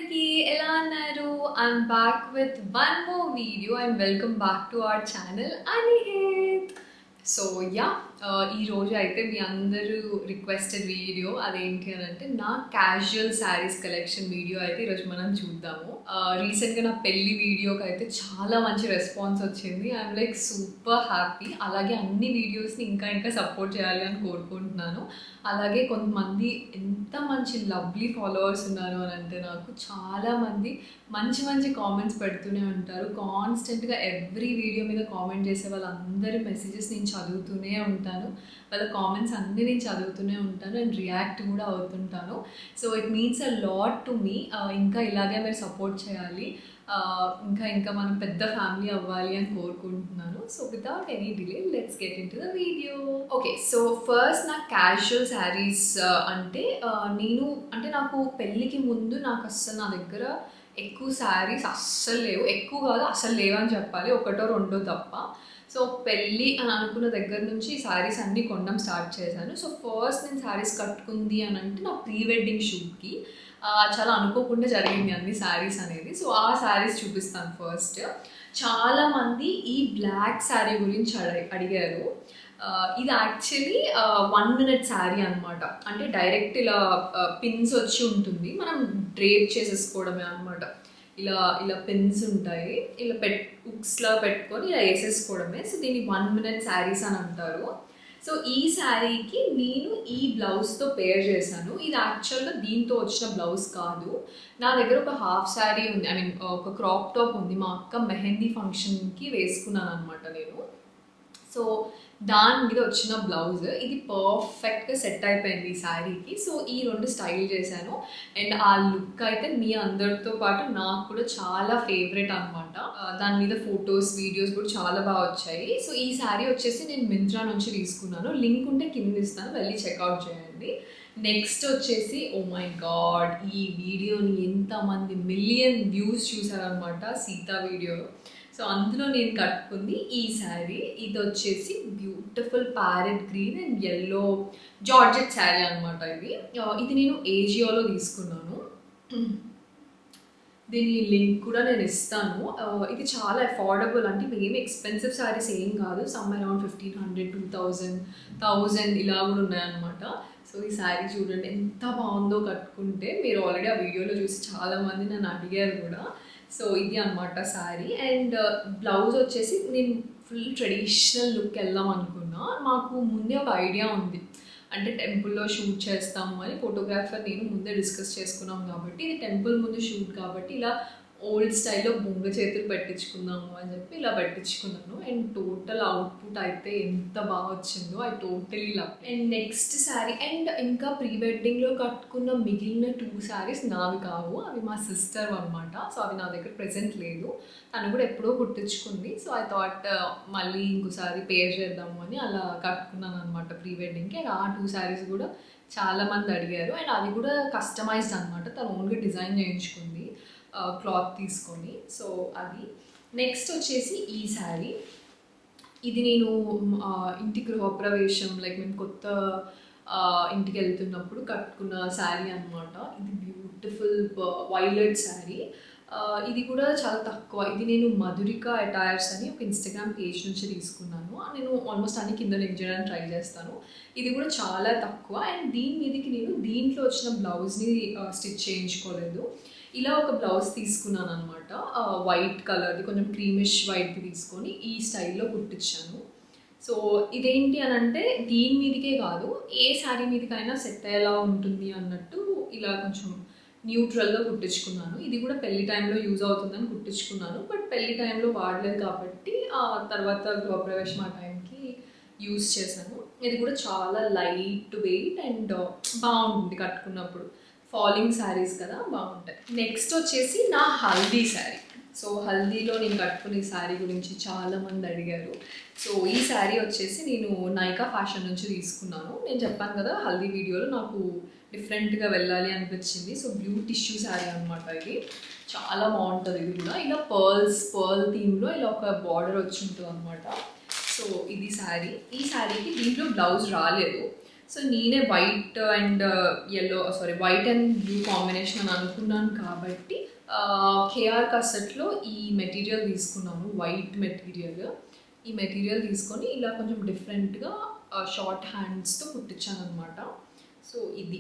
అందరికీ ఎలా ఉన్నారు? I'm back with one more video and welcome back to our channel Anihit. So yeah ఈరోజు అయితే మీ అందరూ రిక్వెస్టెడ్ వీడియో అదేంటి అని అంటే నా క్యాజువల్ శారీస్ కలెక్షన్ వీడియో అయితే ఈరోజు మనం చూద్దాము. రీసెంట్గా నా పెళ్లి వీడియోకి అయితే చాలా మంచి రెస్పాన్స్ వచ్చింది. I'm like super happy. అలాగే అన్ని వీడియోస్ని ఇంకా సపోర్ట్ చేయాలి అని కోరుకుంటున్నాను. అలాగే కొంతమంది ఎంత మంచి లవ్లీ ఫాలోవర్స్ ఉన్నారు అని అంటే నాకు చాలామంది మంచి కామెంట్స్ పెడుతూనే ఉంటారు. కాన్స్టెంట్గా ఎవ్రీ వీడియో మీద కామెంట్ చేసే వాళ్ళందరి మెసేజెస్ నేను చదువుతూనే ఉంటాను. వాళ్ళ కామెంట్స్ అన్నీ నేను చదువుతూనే ఉంటాను అండ్ రియాక్ట్ కూడా అవుతుంటాను. So it means a lot to me. ఇంకా ఇలాగే మీరు సపోర్ట్ చేయాలి. ఇంకా మనం పెద్ద ఫ్యామిలీ అవ్వాలి అని కోరుకుంటున్నాను. So without any delay let's get in to the video. Okay, so first నా క్యాజువల్ శారీస్ అంటే నాకు పెళ్ళికి ముందు నాకు అస్సలు నా దగ్గర ఎక్కువ శారీస్ అస్సలు లేవు. ఎక్కువ కాదు, అసలు లేవని చెప్పాలి, ఒకటో రెండో తప్ప. సో పెళ్ళి అని అనుకున్న దగ్గర నుంచి శారీస్ అన్నీ కొనడం స్టార్ట్ చేశాను. సో ఫస్ట్ నేను శారీస్ కట్టుకుంది అని అంటే నా ప్రీ వెడ్డింగ్ షూట్కి చాలా అనుకోకుండా జరిగింది అన్ని శారీస్ అనేది. సో ఆ శారీస్ చూపిస్తాను ఫస్ట్. చాలామంది ఈ బ్లాక్ శారీ గురించి అడిగారు. ఇది యాక్చువల్లీ 1 minute శారీ అనమాట. అంటే డైరెక్ట్ ఇలా పిన్స్ వచ్చి ఉంటుంది, మనం డ్రేప్ చేసేసుకోవడమే అనమాట. ఇలా పిన్స్ ఉంటాయి, ఇలా హుక్స్లా పెట్టుకొని ఇలా వేసేసుకోవడమే. సో దీన్ని 1 minute శారీస్ అని అంటారు. సో ఈ శారీకి నేను ఈ బ్లౌజ్తో పేర్ చేశాను. ఇది యాక్చువల్గా దీంతో వచ్చిన బ్లౌజ్ కాదు. నా దగ్గర ఒక హాఫ్ శారీ ఉంది, ఒక క్రాప్ టాప్ ఉంది. మా అక్క మెహందీ ఫంక్షన్కి వేసుకున్నాను అనమాట నేను. సో దాని మీద వచ్చిన బ్లౌజ్ ఇది పర్ఫెక్ట్గా సెట్ అయిపోయింది ఈ శారీకి. సో ఈ 2 స్టైల్ చేశాను అండ్ ఆ లుక్ అయితే మీ అందరితో పాటు నాకు కూడా చాలా ఫేవరెట్ అనమాట. దాని మీద ఫొటోస్ వీడియోస్ కూడా చాలా బాగా వచ్చాయి. సో ఈ శారీ వచ్చేసి నేను మింత్రా నుంచి తీసుకున్నాను. లింక్ ఉంటే కింద ఇస్తాను, వెళ్ళి చెక్అవుట్ చేయండి. నెక్స్ట్ వచ్చేసి ఓ మై గాడ్, ఈ వీడియోని ఎంతమంది మిలియన్ వ్యూస్ చూసారనమాట, సీతా వీడియో. సో అందులో నేను కట్టుకుంది ఈ శారీ. ఇది వచ్చేసి beautiful parrot green and yellow georgette sari అనమాట. ఇది నేను ఏజియోలో తీసుకున్నాను. దీని లింక్ కూడా నేను ఇస్తాను. ఇది చాలా అఫోర్డబుల్, అంటే ఏమి ఎక్స్పెన్సివ్ శారీస్ ఏం కాదు. సమ్ అరౌండ్ 1500, 2000, 1000 ఇలా కూడా ఉన్నాయన్నమాట. సో ఈ శారీ చూడండి ఎంత బాగుందో కట్టుకుంటే. మీరు ఆల్రెడీ ఆ వీడియోలో చూసి చాలామంది నన్ను అడిగారు కూడా. సో ఇది అనమాట శారీ. అండ్ బ్లౌజ్ వచ్చేసి నేను ఫుల్ ట్రెడిషనల్ లుక్ వెళ్దాం అనుకున్నా. మాకు ముందే ఒక ఐడియా ఉంది, అంటే టెంపుల్లో షూట్ చేస్తాము అని ఫోటోగ్రాఫర్ నేను ముందే డిస్కస్ చేసుకున్నాం కాబట్టి, ఇది టెంపుల్ ముందు షూట్ కాబట్టి ఇలా ఓల్డ్ స్టైల్లో బొంగ చేతులు పెట్టించుకుందాము అని చెప్పి ఇలా పెట్టించుకున్నాను. అండ్ టోటల్ అవుట్పుట్ అయితే ఎంత బాగా వచ్చిందో I totally love. And next sari, and ఇంకా ప్రీ వెడ్డింగ్లో కట్టుకున్న మిగిలిన 2 శారీస్ నావి కావు, అవి మా సిస్టర్ అనమాట. సో అవి నా దగ్గర ప్రెజెంట్ లేదు, తను కూడా ఎప్పుడో కుట్టించుకుంది. సో ఐ థాట్ మళ్ళీ ఇంకోసారి పేర్ చేద్దాము అని అలా కట్టుకున్నాను అనమాట ప్రీ వెడ్డింగ్కి. అండ్ ఆ 2 శారీస్ కూడా చాలామంది అడిగారు. అండ్ అది కూడా కస్టమైజ్డ్ అనమాట, తను ఓన్గా డిజైన్ చేయించుకుంది క్లాత్ తీసుకొని. సో అది. నెక్స్ట్ వచ్చేసి ఈ శారీ, ఇది నేను ఇంటి గృహప్రవేశం, లైక్ మేము కొత్త ఇంటికి వెళ్తున్నప్పుడు కట్టుకున్న శారీ అనమాట. ఇది బ్యూటిఫుల్ వైలెట్ శారీ. ఇది కూడా చాలా తక్కువ. ఇది నేను మధురిక అటైర్స్ అని ఒక ఇన్స్టాగ్రామ్ పేజ్ నుంచి తీసుకున్నాను. నేను ఆల్మోస్ట్ అన్ని కింద లింక్ చేయడానికి ట్రై చేస్తాను. ఇది కూడా చాలా తక్కువ. అండ్ దీని మీదకి నేను దీంట్లో వచ్చిన బ్లౌజ్ని స్టిచ్ చేయించుకోలేదు. ఇలా ఒక బ్లౌజ్ తీసుకున్నాను అనమాట, వైట్ కలర్ది, కొంచెం క్రీమిష్ వైట్ది తీసుకొని ఈ స్టైల్లో కుట్టించాను. సో ఇదేంటి అని అంటే దీని మీదకే కాదు, ఏ శారీ మీదకైనా సెట్ అయ్యేలా ఉంటుంది అన్నట్టు ఇలా కొంచెం న్యూట్రల్గా కుట్టించుకున్నాను. ఇది కూడా పెళ్లి టైంలో యూజ్ అవుతుందని కుట్టించుకున్నాను, బట్ పెళ్లి టైంలో వాడలేదు కాబట్టి తర్వాత గృహప్రవేశం ఆ టైంకి యూజ్ చేశాను. ఇది కూడా చాలా లైట్ వెయిట్ అండ్ బాగుంటుంది కట్టుకున్నప్పుడు. ఫాలింగ్ శారీస్ కదా, బాగుంటాయి. నెక్స్ట్ వచ్చేసి నా హల్దీ శారీ. సో హల్దీలో నేను కట్టుకునే శారీ గురించి చాలామంది అడిగారు. సో ఈ శారీ వచ్చేసి నేను నైకా ఫ్యాషన్ నుంచి తీసుకున్నాను. నేను చెప్పాను కదా హల్దీ వీడియోలో నాకు డిఫరెంట్గా వెళ్ళాలి అనిపించింది. సో బ్లూ టిష్యూ శారీ అనమాట. ఇది చాలా బాగుంటుంది. ఇది కూడా ఇలా పర్ల్ థీమ్లో ఇలా ఒక బార్డర్ వచ్చి ఉంటుంది అనమాట. సో ఇది శారీ. ఈ శారీకి దీంట్లో బ్లౌజ్ రాలేదు. సో నేనే white and white and blue combination అని అనుకున్నాను కాబట్టి కేఆర్ కసెట్లో ఈ మెటీరియల్ తీసుకున్నాను, వైట్ మెటీరియల్. ఈ మెటీరియల్ తీసుకొని ఇలా కొంచెం డిఫరెంట్గా షార్ట్ హ్యాండ్స్తో కుట్టించాను అనమాట. సో ఇది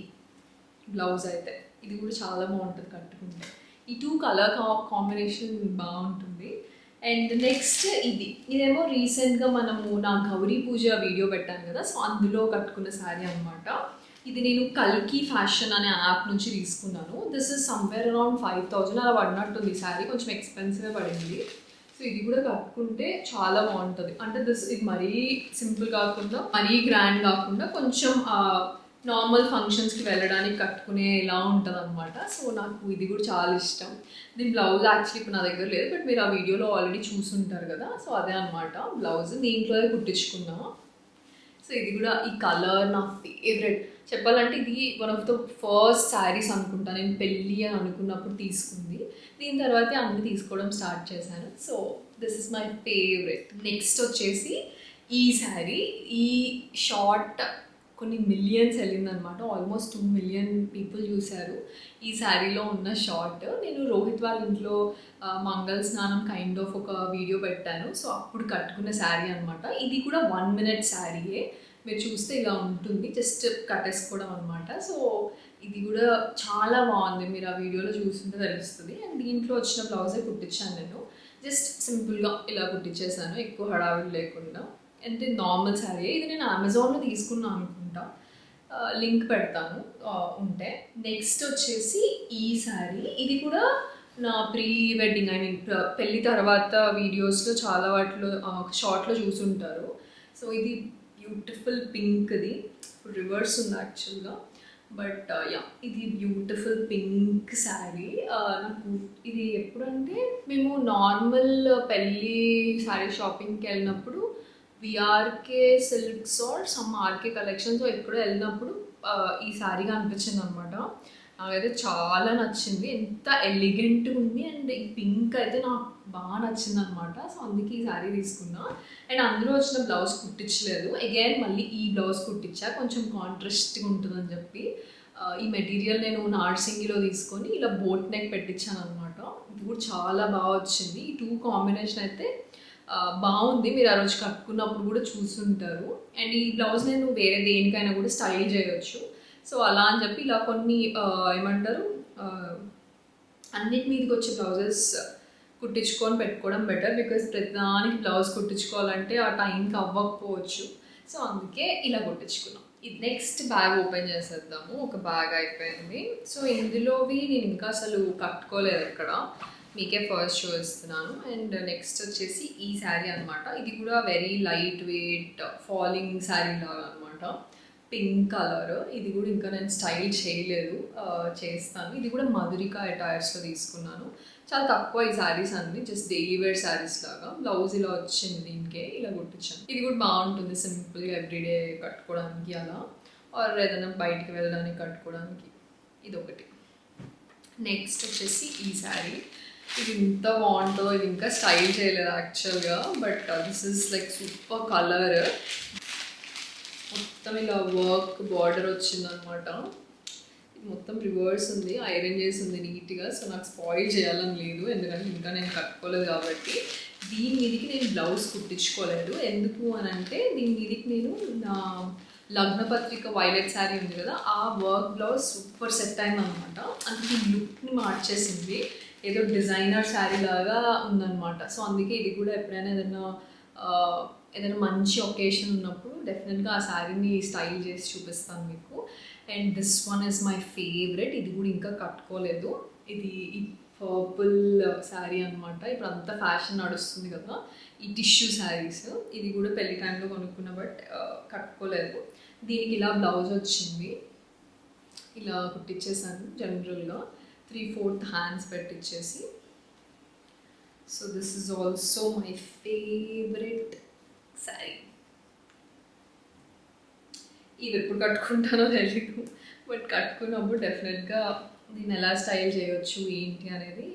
బ్లౌజ్ అయితే, ఇది కూడా చాలా బాగుంటుంది కట్టుకుంటే. ఈ 2 కలర్ కాంబినేషన్ బాగుంటుంది. అండ్ నెక్స్ట్ ఇదేమో రీసెంట్గా మనము నా గౌరీ పూజ వీడియో పెట్టాను కదా, సో అందులో కట్టుకున్న శారీ అనమాట. ఇది నేను కల్కి ఫ్యాషన్ అనే యాప్ నుంచి తీసుకున్నాను. దిస్ ఇస్ సమ్వేర్ అరౌండ్ 5,000 అలా పడినట్టుంది. శారీ కొంచెం ఎక్స్పెన్సివ్ పడింది. సో ఇది కూడా కట్టుకుంటే చాలా బాగుంటుంది. అంటే ఇది మరీ సింపుల్ కాకుండా మరీ గ్రాండ్ కాకుండా కొంచెం నార్మల్ ఫంక్షన్స్కి వెళ్ళడానికి కట్టుకునే ఇలా ఉంటుంది అనమాట. సో నాకు ఇది కూడా చాలా ఇష్టం. దీని బ్లౌజ్ యాక్చువల్లీ ఇప్పుడు నా దగ్గర లేదు, బట్ మీరు ఆ వీడియోలో ఆల్రెడీ చూసుంటారు కదా. సో అదే అనమాట బ్లౌజ్, దీంట్లోనే కుట్టించుకున్నా. సో ఇది కూడా ఈ కలర్ నా ఫేవరెట్. చెప్పాలంటే ఇది one of the first saris అనుకుంటా నేను పెళ్ళి అని అనుకున్నప్పుడు తీసుకుంది. దీని తర్వాతే అన్ని తీసుకోవడం స్టార్ట్ చేశాను. So this is my favourite. Next వచ్చేసి ఈ శారీ. ఈ షార్ట్ కొన్ని మిలియన్స్ వెళ్ళిందనమాట. ఆల్మోస్ట్ 2 మిలియన్ పీపుల్ చూశారు ఈ శారీలో ఉన్న షార్ట్. నేను రోహిత్ వాళ్ళ ఇంట్లో మంగళ స్నానం కైండ్ ఆఫ్ ఒక వీడియో పెట్టాను. సో అప్పుడు కట్టుకున్న శారీ అనమాట. ఇది కూడా 1 మినిట్ శారీయే. మీరు చూస్తే ఇలా ఉంటుంది, జస్ట్ కట్టేసుకోవడం అనమాట. సో ఇది కూడా చాలా బాగుంది, మీరు ఆ వీడియోలో చూస్తుంటే తెలుస్తుంది. అండ్ దీంట్లో వచ్చిన బ్లౌజే కుట్టించాను నేను. జస్ట్ సింపుల్గా ఇలా కుట్టించేసాను, ఎక్కువ హడావిడి లేకుండా. అంటే నార్మల్ శారీ. ఇది నేను అమెజాన్లో తీసుకున్నాను అనుకుంటా, లింక్ పెడతాను ఉంటే. నెక్స్ట్ వచ్చేసి ఈ శారీ. ఇది కూడా నా ప్రీ వెడ్డింగ్, ఐ మీన్ పెళ్ళి తర్వాత వీడియోస్లో చాలా వాటిలో షార్ట్లో చూసుంటారు. సో ఇది బ్యూటిఫుల్ పింక్ది, ఇప్పుడు రివర్స్ ఉంది యాక్చువల్గా, బట్ ఇది బ్యూటిఫుల్ పింక్ శారీ. నాకు ఇది ఎప్పుడంటే మేము నార్మల్ పెళ్ళి శారీ షాపింగ్కి వెళ్ళినప్పుడు VRK silks or some RK collections ఎక్కడో వెళ్ళినప్పుడు ఈ శారీగా అనిపించింది అనమాట. నాకైతే చాలా నచ్చింది, ఎంత ఎలిగెంట్గా ఉంది. అండ్ ఈ పింక్ అయితే నాకు బాగా నచ్చింది అనమాట. సో అందుకే ఈ శారీ తీసుకున్నా. అండ్ అందులో వచ్చిన బ్లౌజ్ కుట్టించలేదు, అగైన్ మళ్ళీ ఈ బ్లౌజ్ కుట్టించా, కొంచెం కాంట్రాస్ట్గా ఉంటుందని చెప్పి. ఈ మెటీరియల్ నేను నార్సింగిలో తీసుకొని ఇలా బోట్ నెక్ పెట్టించాను అనమాట. ఇది కూడా చాలా బాగా వచ్చింది. ఈ 2 కాంబినేషన్ అయితే బాగుంది, మీరు ఆ రోజు కట్టుకున్నప్పుడు కూడా చూసుంటారు. అండ్ ఈ బ్లౌజ్ నేను వేరే దేనికైనా కూడా స్టైల్ చేయొచ్చు. సో అలా అని చెప్పి ఇలా కొన్ని ఏమంటారు అన్నిటి మీదకి వచ్చే బ్లౌజెస్ కుట్టించుకొని పెట్టుకోవడం బెటర్. బికాజ్ ప్రతిదానికి బ్లౌజ్ కుట్టించుకోవాలంటే ఆ టైంకి అవ్వకపోవచ్చు. సో అందుకే ఇలా కుట్టించుకున్నాం. ఇది నెక్స్ట్ బ్యాగ్ ఓపెన్ చేసేద్దాము. ఒక బ్యాగ్ అయిపోయింది. సో ఇందులోవి నేను ఇంకా అసలు కట్టుకోలేదు ఎక్కడ, మీకే ఫస్ట్ చూపిస్తున్నాను. అండ్ నెక్స్ట్ వచ్చేసి ఈ శారీ అనమాట. ఇది కూడా very light weight falling sari లాగా అనమాట, పింక్ కలర్. ఇది కూడా ఇంకా నేను స్టైల్ చేయలేదు, చేస్తాను. ఇది కూడా మధురిక అటైర్స్లో తీసుకున్నాను. చాలా తక్కువ ఈ శారీస్ అన్ని, జస్ట్ డైలీ వేర్ శారీస్ లాగా. బ్లౌజ్ ఇలా వచ్చింది, దీనికే ఇలా కుట్టించాను. ఇది కూడా బాగుంటుంది సింపుల్గా ఎవ్రీడే కట్టుకోవడానికి అలా, ఆర్ ఏదైనా బయటికి వెళ్ళడానికి కట్టుకోవడానికి. ఇది ఒకటి. నెక్స్ట్ వచ్చేసి ఈ శారీ. ఇది ఇంత బాగుంటుందో, ఇది ఇంకా స్టైల్ చేయలేదు యాక్చువల్గా, but this is like super colour. మొత్తం ఇలా వర్క్ బార్డర్ వచ్చిందనమాట. ఇది మొత్తం రివర్స్ ఉంది, ఐరన్ చేసి ఉంది నీట్గా. సో నాకు స్పాయిల్ చేయాలని లేదు, ఎందుకంటే ఇంకా నేను కట్టుకోలేదు కాబట్టి. దీని మీదకి నేను బ్లౌజ్ కుట్టించుకోలేదు. ఎందుకు అని అంటే దీని మీదకి నేను నా లగ్నపత్రిక వైలెట్ శారీ ఉంది కదా, ఆ వర్క్ బ్లౌజ్ సూపర్ సెట్ అయింది అనమాట. అందుకే ఈ లుక్ని మార్చేసింది, ఏదో డిజైనర్ శారీ లాగా ఉందన్నమాట. సో అందుకే ఇది కూడా ఎప్పుడైనా ఏదైనా మంచి ఒకేషన్ ఉన్నప్పుడు డెఫినెట్గా ఆ శారీని స్టైల్ చేసి చూపిస్తాను మీకు. And this one is my favourite. ఇది కూడా ఇంకా కట్టుకోలేదు. ఇది ఈ పర్పుల్ శారీ అనమాట. ఇప్పుడు అంతా ఫ్యాషన్ నడుస్తుంది కదా ఈ టిష్యూ శారీస్. ఇది కూడా పెళ్లి టైంలో కొనుక్కున్నా, బట్ కట్టుకోలేదు. దీనికి ఇలా బ్లౌజ్ వచ్చింది, ఇలా కుట్టించేసాను జనరల్గా 3/4 హ్యాండ్స్ పెట్టించేసి. So this is also my favourite sari. ఇవి ఎప్పుడు కట్టుకుంటానో తెలీదు, బట్ కట్టుకున్నప్పుడు డెఫినెట్గా దీన్ని ఎలా స్టైల్ చేయొచ్చు ఏంటి అనేది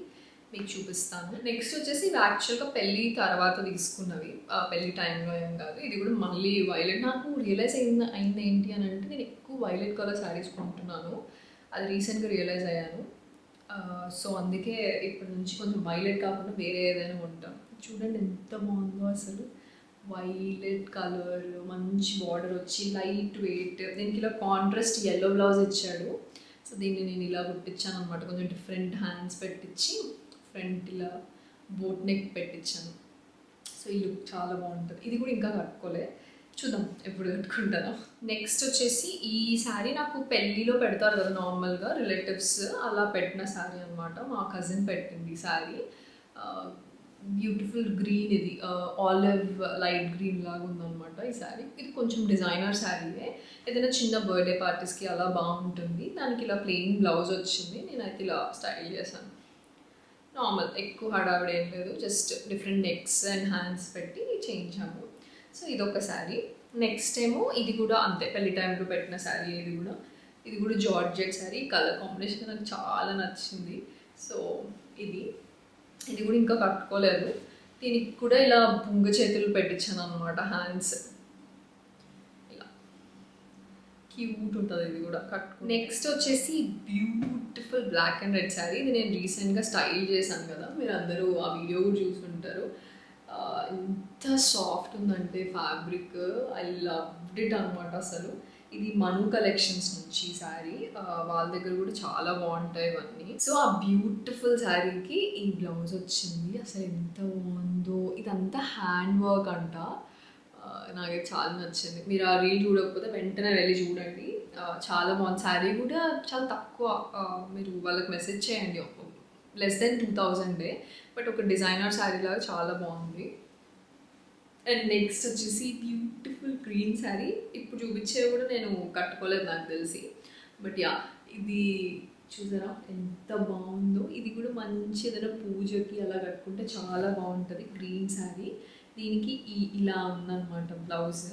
మీకు చూపిస్తాను. నెక్స్ట్ వచ్చేసి ఇవి యాక్చువల్గా పెళ్ళి తర్వాత తీసుకున్నవి, పెళ్ళి టైంలో ఏం కాదు. ఇది కూడా మళ్ళీ వైలెట్. నాకు రియలైజ్ అయింది ఏంటి అని అంటే, నేను ఎక్కువ వైలెట్ కలర్ శారీస్ కొంటున్నాను. అది రీసెంట్గా రియలైజ్ అయ్యాను. సో అందుకే ఇప్పటి నుంచి కొంచెం వైలెట్ కాకుండా వేరే ఏదైనా కొంటాను. చూడండి ఎంత బాగుందో అసలు. వైలెట్ కలర్, మంచి బార్డర్ వచ్చి లైట్ వెయిట్. దీనికి ఇలా కాంట్రాస్ట్ ఎల్లో బ్లౌజ్ ఇచ్చాడు. సో దీన్ని నేను ఇలా కుట్టించాను అనమాట. కొంచెం డిఫరెంట్ హ్యాండ్స్ పెట్టించి ఫ్రంట్ ఇలా బోట్ నెక్ పెట్టించాను. సో ఈ లుక్ చాలా బాగుంటుంది. ఇది కూడా ఇంకా కట్టుకోలే, చూద్దాం ఎప్పుడు కట్టుకుంటాను. నెక్స్ట్ వచ్చేసి ఈ శారీ నాకు పెళ్ళిలో పెడతారు కదా నార్మల్గా రిలేటివ్స్, అలా పెట్టిన శారీ అనమాట. మా కజిన్ పెట్టింది ఈ శారీ. బ్యూటిఫుల్ గ్రీన్, ఇది ఆలివ్ లైట్ గ్రీన్ లాగా ఉందన్నమాట ఈ శారీ. ఇది కొంచెం డిజైనర్ శారీయే, ఏదైనా చిన్న బర్త్డే పార్టీస్కి అలా బాగుంటుంది. దానికి ఇలా ప్లెయిన్ బ్లౌజ్ వచ్చింది. నేనైతే ఇలా స్టైల్ చేశాను. నార్మల్, ఎక్కువ హడావిడి ఏం లేదు, just different next and hands పెట్టి చేయించాము. సో ఇదొక శారీ. నెక్స్ట్ ఏమో ఇది కూడా అంతే, పెళ్లి టైంలో పెట్టిన శారీ. ఇది కూడా జార్జెట్ శారీ. కలర్ కాంబినేషన్ నాకు చాలా నచ్చింది. సో ఇది కూడా ఇంకా కట్టుకోలేదు. దీనికి కూడా ఇలా బుంగ చేతులు పెట్టించాను అనమాట, హ్యాండ్స్ ఇలా క్యూట్ ఉంటుంది. ఇది కూడా కట్టుకో. నెక్స్ట్ వచ్చేసి beautiful black and red sari. ఇది నేను రీసెంట్గా స్టైల్ చేశాను కదా, మీరు అందరూ ఆ వీడియో కూడా చూసుకుంటారు. ఎంత సాఫ్ట్ ఉందంటే ఫ్యాబ్రిక్, ఐ లవ్డ్ ఇట్ అనమాట అసలు. ఇది మను కలెక్షన్స్ నుంచి శారీ, వాళ్ళ దగ్గర కూడా చాలా బాగుంటాయి ఇవన్నీ. సో ఆ బ్యూటిఫుల్ శారీకి ఈ బ్లౌజ్ వచ్చింది. అసలు ఎంత బాగుందో. ఇదంతా హ్యాండ్ వర్క్ అంట. నాకైతే చాలా నచ్చింది. మీరు ఆ రీల్ చూడకపోతే వెంటనే వెళ్ళి చూడండి, చాలా బాగుంది. శారీ కూడా చాలా తక్కువ, మీరు వాళ్ళకి మెసేజ్ చేయండి, లెస్ దెన్ 2000, బట్ ఒక డిజైనర్ శారీ లాగా చాలా బాగుంది. అండ్ నెక్స్ట్ వచ్చేసి బ్యూటిఫుల్ గ్రీన్ శారీ. ఇప్పుడు చూపించేవి కూడా నేను కట్టుకోలేదు నాకు తెలిసి, బట్ యా ఇది చూసారా ఎంత బాగుందో. ఇది కూడా మంచి ఏదైనా పూజకి అలా కట్టుకుంటే చాలా బాగుంటుంది గ్రీన్ శారీ. దీనికి ఇలా ఉందన్నమాట బ్లౌజ్.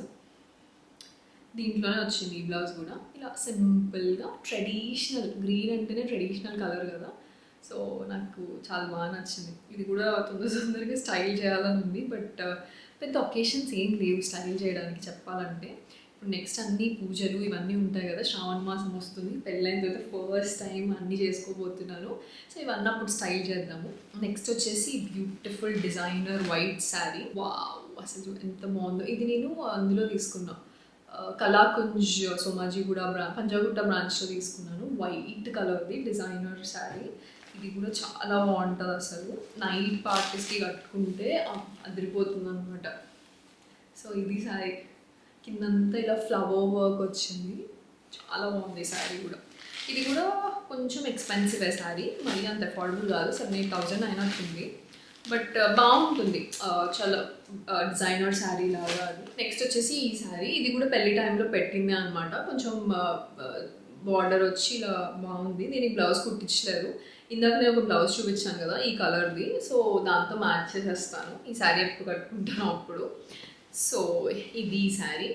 దీంట్లోనే వచ్చింది ఈ బ్లౌజ్ కూడా. ఇలా సింపుల్గా ట్రెడిషనల్, గ్రీన్ అంటేనే ట్రెడిషనల్ కలర్ కదా, సో నాకు చాలా బాగా నచ్చింది. ఇది కూడా తొందరగా స్టైల్ చేయాలని ఉంది, బట్ పెద్ద ఒకేషన్స్ ఏం లేవు స్టైల్ చేయడానికి చెప్పాలంటే. ఇప్పుడు నెక్స్ట్ అన్ని పూజలు ఇవన్నీ ఉంటాయి కదా, శ్రావణ మాసం వస్తుంది, పెళ్ళైన తర్వాత ఫస్ట్ టైం అన్నీ చేసుకోబోతున్నాను. సో ఇవన్నీ అప్పుడు స్టైల్ చేద్దాము. నెక్స్ట్ వచ్చేసి beautiful designer white sari. Wow, అసలు ఎంత బాగుందో. ఇది నేను అందులో తీసుకున్నా, కళాకుంజ్ సోమాజిగూడ పంజాగుట్ట బ్రాంచ్లో తీసుకున్నాను. వైట్ కలర్ది డిజైనర్ శారీ. ఇది కూడా చాలా బాగుంటుంది అసలు. నైట్ పార్టీస్కి కట్టుకుంటే అదిరిపోతుంది అనమాట. సో ఇది శారీ, కిందంతా ఇలా ఫ్లవర్ వర్క్ వచ్చింది, చాలా బాగుంది శారీ కూడా. ఇది కూడా కొంచెం ఎక్స్పెన్సివ్ శారీ, మళ్ళీ అంత అఫోర్డబుల్ కాదు, 7,000-8,000 అయినట్టుంది, బట్ బాగుంటుంది. చాలా డిజైనర్ శారీ లాగా అది. నెక్స్ట్ వచ్చేసి ఈ శారీ. ఇది కూడా పెళ్లి టైంలో పెట్టింది అనమాట. కొంచెం బార్డర్ వచ్చి ఇలా బాగుంది. దీనికి బ్లౌజ్ కుట్టించలేదు. ఇందాక నేను ఒక బ్లౌజ్ చూపించాను కదా ఈ కలర్ది, సో దాంతో మ్యాచ్ చేసేస్తాను. ఈ శారీ ఎప్పుడు కట్టుకుంటాను అప్పుడు. సో ఇది ఈ శారీ.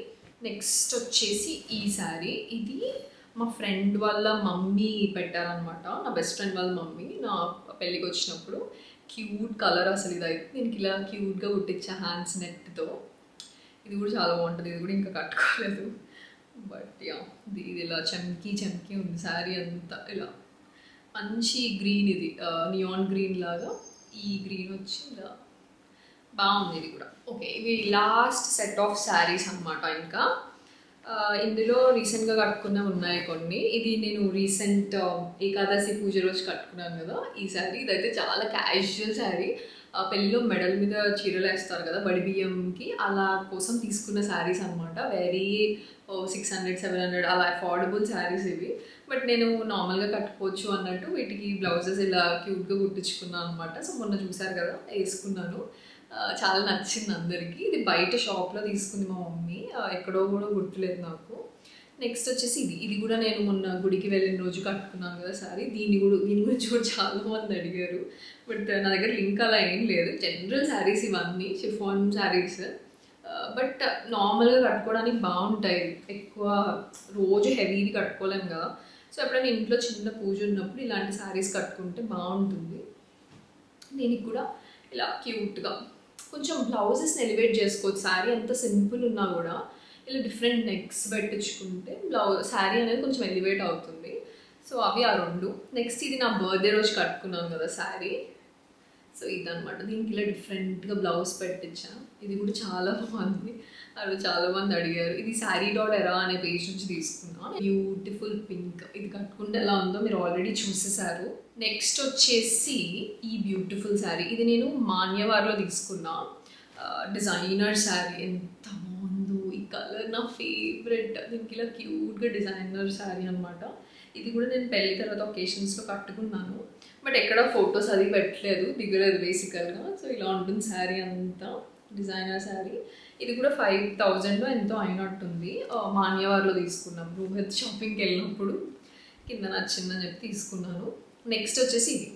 నెక్స్ట్ వచ్చేసి ఈ శారీ. ఇది మా ఫ్రెండ్ వాళ్ళ మమ్మీ పెట్టారనమాట, నా బెస్ట్ ఫ్రెండ్ వాళ్ళ మమ్మీ నా పెళ్ళికి వచ్చినప్పుడు. క్యూట్ కలర్ అసలు. ఇది అయితే దీనికి ఇలా క్యూట్గా కుట్టించా హ్యాండ్స్ నెట్తో. ఇది కూడా చాలా బాగుంటుంది. ఇది కూడా ఇంకా కట్టుకోలేదు, బట్ యా ఇది ఇలా చమ్కీ ఉంది శారీ అంతా. ఇలా మంచి గ్రీన్, ఇది నియాన్ గ్రీన్ లాగా. ఈ గ్రీన్ వచ్చి ఇలా బాగుంది ఇది కూడా. ఓకే, ఇవి లాస్ట్ సెట్ ఆఫ్ శారీస్ అనమాట. ఇంకా ఇందులో రీసెంట్గా కట్టుకున్నవి ఉన్నాయి కొన్ని. ఇది నేను రీసెంట్ ఏకాదశి పూజ రోజు కట్టుకున్నాను కదా ఈ శారీ. ఇదైతే చాలా క్యాజువల్ శారీ. పెళ్ళిలో మెడల్ మీద చీరలు వేస్తారు కదా బడి బియ్యంకి, అలా కోసం తీసుకున్న శారీస్ అనమాట. వెరీ 600-700 అలా అఫోర్డబుల్ శారీస్ ఇవి. బట్ నేను నార్మల్గా కట్టుకోవచ్చు అన్నట్టు వీటికి బ్లౌజెస్ ఇలా క్యూట్గా కుట్టించుకున్నాను అనమాట. సో మొన్న చూసారు కదా వేసుకున్నాను, చాలా నచ్చింది అందరికీ. ఇది బయట షాప్లో తీసుకుంది మా మమ్మీ, ఎక్కడో కూడా గుర్తులేదు నాకు. నెక్స్ట్ వచ్చేసి ఇది కూడా నేను మొన్న గుడికి వెళ్ళిన రోజు కట్టుకున్నాను కదా సారీ. దీని గురించి కూడా చాలా మంది అడిగారు, బట్ నా దగ్గర లింక్ అలా ఏం లేదు. జనరల్ శారీస్ ఇవన్నీ, షిఫాన్ శారీస్, బట్ నార్మల్గా కట్టుకోవడానికి బాగుంటాయి. ఎక్కువ రోజు హెవీది కట్టుకోలేము కదా, సో ఎప్పుడైనా ఇంట్లో చిన్న పూజ ఉన్నప్పుడు ఇలాంటి శారీస్ కట్టుకుంటే బాగుంటుంది. దీనికి కూడా ఇలా క్యూట్గా కొంచెం బ్లౌజెస్ని ఎలివేట్ చేసుకోవచ్చు. శారీ అంత సింపుల్ ఉన్నా కూడా ఇలా డిఫరెంట్ నెక్స్ పెట్టించుకుంటే శారీ అనేది కొంచెం ఎలివేట్ అవుతుంది. సో అవి ఆ రెండు. నెక్స్ట్ ఇది నా బర్త్డే రోజు కట్టుకున్నాను కదా శారీ. సో ఇదనమాట. దీనికి ఇలా డిఫరెంట్గా బ్లౌజ్ పెట్టించాను. ఇది కూడా చాలా బాగుంది. అది చాలామంది అడిగారు. ఇది Saree.era అనే పేజ్ నుంచి తీసుకున్నాను. Beautiful pink. ఇది కట్టుకుంటే ఎలా ఉందో మీరు ఆల్రెడీ చూసేసారు. నెక్స్ట్ వచ్చేసి ఈ బ్యూటిఫుల్ శారీ. ఇది నేను మాన్యవార్లో తీసుకున్నా. డిజైనర్ శారీ. ఎంత బాగుందో ఈ కలర్, నా ఫేవరెట్. దీనికి ఇలా క్యూట్గా డిజైనర్ శారీ అనమాట. ఇది కూడా నేను పెళ్లి తర్వాత ఒకేషన్స్లో కట్టుకున్నాను. బట్ ఎక్కడ ఫొటోస్ అది పెట్టలేదు, దిగలేదు బేసికల్గా. సో ఇలా ఉంటుంది శారీ అంతా, డిజైనర్ శారీ. ఇది కూడా 5000 ఎంతో అయినట్టుంది. మాన్యవార్లో తీసుకున్నాం. రోహిత్ షాపింగ్కి వెళ్ళినప్పుడు కింద నచ్చిందని చెప్పి తీసుకున్నాను. నెక్స్ట్ వచ్చేసి ఇది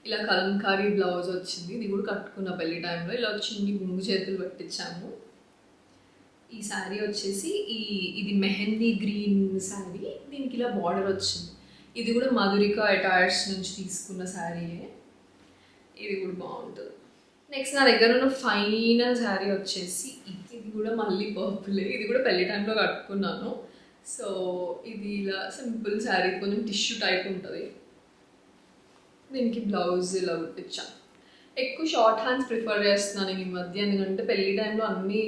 ఇలా కలంకారీ బ్లౌజ్ వచ్చింది. ఇది కూడా కట్టుకున్న పెళ్లి టైంలో. ఇలా చిన్ని గుంగు చేతులు పెట్టించాము. ఈ శారీ వచ్చేసి ఇది మెహందీ గ్రీన్ శారీ. దీనికి ఇలా బార్డర్ వచ్చింది. ఇది కూడా మధురిక అటైర్స్ నుంచి తీసుకున్న శారీయే. ఇది కూడా బాగుంటుంది. నెక్స్ట్ నా దగ్గర ఉన్న ఫైనల్ శారీ వచ్చేసి ఇది కూడా మళ్ళీ పర్పులే. ఇది కూడా పెళ్లి టైంలో కట్టుకున్నాను. సో ఇది ఇలా సింపుల్ శారీ, కొంచెం టిష్యూ టైప్ ఉంటుంది. దీనికి బ్లౌజ్ ఇలా కుట్టించాను. ఎక్కువ షార్ట్ హ్యాండ్స్ ప్రిఫర్ చేస్తున్నాను ఈ మధ్య, ఎందుకంటే పెళ్లి టైంలో అన్నీ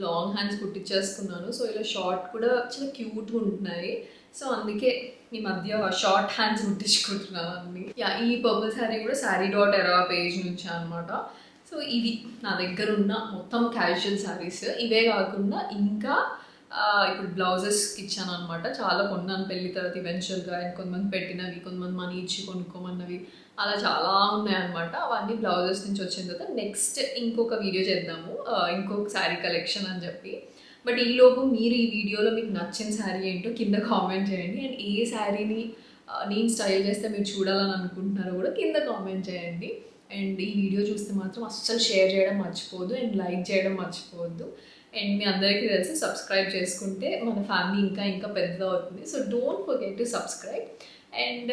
లాంగ్ హ్యాండ్స్ కుట్టించేసుకున్నాను. సో ఇలా షార్ట్ కూడా చాలా క్యూట్గా ఉంటున్నాయి. సో అందుకే ఈ మధ్య షార్ట్ హ్యాండ్స్ కుట్టించుకుంటున్నాను అన్ని. ఈ పర్పుల్ శారీ కూడా Saree.era పేజ్ నుంచి అనమాట. సో ఇవి నా దగ్గర ఉన్న మొత్తం క్యాజువల్ శారీస్. ఇవే కాకుండా ఇంకా ఇప్పుడు బ్లౌజెస్కి ఇచ్చాను అనమాట. చాలా కొన్నాను పెళ్లి తర్వాత ఈవెన్చువల్గా. కొంతమంది పెట్టినవి, కొంతమంది మనీ ఇచ్చి కొనుక్కోమన్నవి, అలా చాలా ఉన్నాయన్నమాట. అవన్నీ బ్లౌజెస్ నుంచి వచ్చిన తర్వాత నెక్స్ట్ ఇంకొక వీడియో చేద్దాము, ఇంకొక శారీ కలెక్షన్ అని చెప్పి. బట్ ఈలోపు మీరు ఈ వీడియోలో మీకు నచ్చిన శారీ ఏంటో కింద కామెంట్ చేయండి. అండ్ ఏ శారీని నేను స్టైల్ చేస్తే మీరు చూడాలని అనుకుంటున్నారో కూడా కింద కామెంట్ చేయండి. అండ్ ఈ వీడియో చూస్తే మాత్రం అస్సలు షేర్ చేయడం మర్చిపోవద్దు, అండ్ లైక్ చేయడం మర్చిపోవద్దు. అండ్ మీ అందరికీ తెలిసి సబ్స్క్రైబ్ చేసుకుంటే మన ఫ్యామిలీ ఇంకా ఇంకా పెద్దగా అవుతుంది. So don't forget to subscribe. And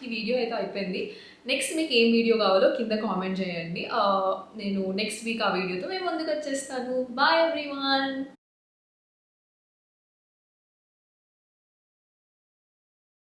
ఈ వీడియో అయితే అయిపోయింది. నెక్స్ట్ మీకు ఏం వీడియో కావాలో కింద కామెంట్ చేయండి. నేను నెక్స్ట్ వీక్ ఆ వీడియోతో మేము ముందుకు వచ్చేస్తాను. Bye everyone.